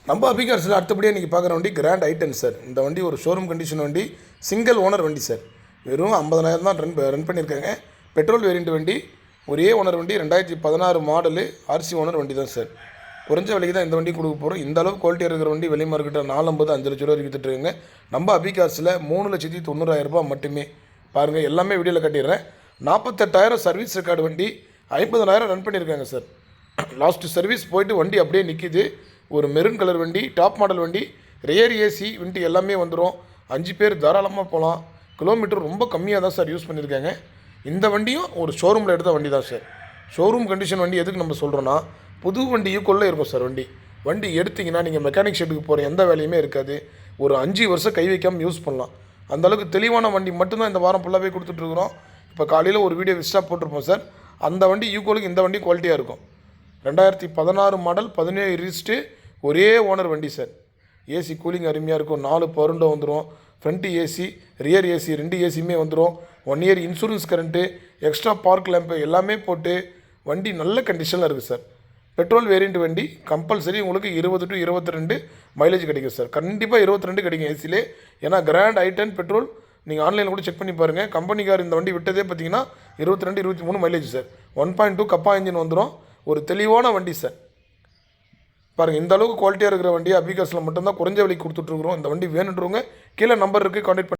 நம்ம அபிகார்ஸில் அடுத்தபடியாக நீங்கள் பார்க்குற வண்டி கிராண்ட் ஐட்டன் சார். இந்த வண்டி ஒரு ஷோரூம் கண்டிஷன் வண்டி, சிங்கிள் ஓனர் வண்டி சார். வெறும் 50,000 தான் ரன் பண்ணியிருக்காங்க. பெட்ரோல் வேரியண்ட் வண்டி, ஒரே ஓனர் வண்டி, 2016 மாடலு, ஆர்சி ஓனர் வண்டி தான் சார். குறைஞ்ச விலைக்கு தான் இந்த வண்டி கொடுக்க போகிறோம். இந்த அளவுக்கு குவாலிட்டியாக இருக்கிற வண்டி வெளி மார்க்கெட்டில் 450 5 லட்ச ரூபா விற்றுட்டுருக்காங்க. நம்ம அபிகார்ஸில் 3,90,000 மட்டுமே. பாருங்கள், எல்லாமே வீடியோவில் கட்டிடுறேன். 48,000 சர்வீஸ் ரெக்கார்டு வண்டி, 50,000 ரன் பண்ணியிருக்காங்க சார். லாஸ்ட்டு சர்வீஸ் போயிட்டு வண்டி அப்படியே நிற்கிது. ஒரு மெரூன் கலர் வண்டி, டாப் மாடல் வண்டி, ரியர் ஏசி வண்டி எல்லாமே வந்துடும். 5 பேர் தாராளமாக போகலாம். கிலோமீட்டர் ரொம்ப கம்மியாக தான் சார் யூஸ் பண்ணியிருக்காங்க. இந்த வண்டியும் ஒரு ஷோரூமில் எடுத்த வண்டி தான் சார். ஷோரூம் கண்டிஷன் வண்டி எதுக்கு நம்ம சொல்கிறோன்னா, புது வண்டி ஈக்குவலில் இருக்கும் சார். வண்டி எடுத்திங்கன்னா நீங்கள் மெக்கானிக் ஷெட்டுக்கு போகிற எந்த வேலையுமே இருக்காது. ஒரு 5 வருஷம் கை வைக்காமல் யூஸ் பண்ணலாம். அந்தளவுக்கு தெளிவான வண்டி மட்டும்தான் இந்த வாரம் ஃபுல்லாகவே கொடுத்துட்ருக்குறோம். இப்போ காலையில் ஒரு வீடியோ விஸ்டாக போட்டிருப்போம் சார். அந்த வண்டி ஈக்குவலுக்கு இந்த வண்டி குவாலிட்டியாக இருக்கும். 2016 மாடல், 17 ரிஜிஸ்ட்ரு, ஒரே ஓனர் வண்டி சார். ஏசி கூலிங் அருமையாக இருக்கும். 4 பவர் வந்துடும். ஃப்ரண்ட்டு ஏசி, ரியர் ஏசி 2 ஏசியுமே வந்துடும். 1 year insurance current, extra park lamp எல்லாமே போட்டு வண்டி நல்ல கண்டிஷனில் இருக்குது சார். பெட்ரோல் வேரியண்ட் வண்டி, கம்பல்சரி உங்களுக்கு 20 to 22 மைலேஜ் கிடைக்கும் சார். கண்டிப்பாக 22 கிடைக்கும் ஏசிலே. ஏன்னா கிராண்ட் ஐட்டன் பெட்ரோல் நீங்கள் ஆன்லைனில் கூட செக் பண்ணி பாருங்கள். கம்பெனிக்கார் இந்த வண்டி விட்டதே பார்த்தீங்கன்னா 22 23 மைலேஜ் சார். 1.2 கப்பா இன்ஜின் வந்துடும். ஒரு தெளிவான வண்டி சார். பாருங்கள், இந்த அளவுக்கு குவாலிட்டியாக இருக்கிற வண்டி அபிகார்ஸில் மட்டும்தான் குறைஞ்ச விலைக்கு கொடுத்துட்ருக்குறோம். இந்த வண்டி வேணுன்றவங்க கீழே நம்பர் இருக்குது, கான்டாக்ட் பண்ணி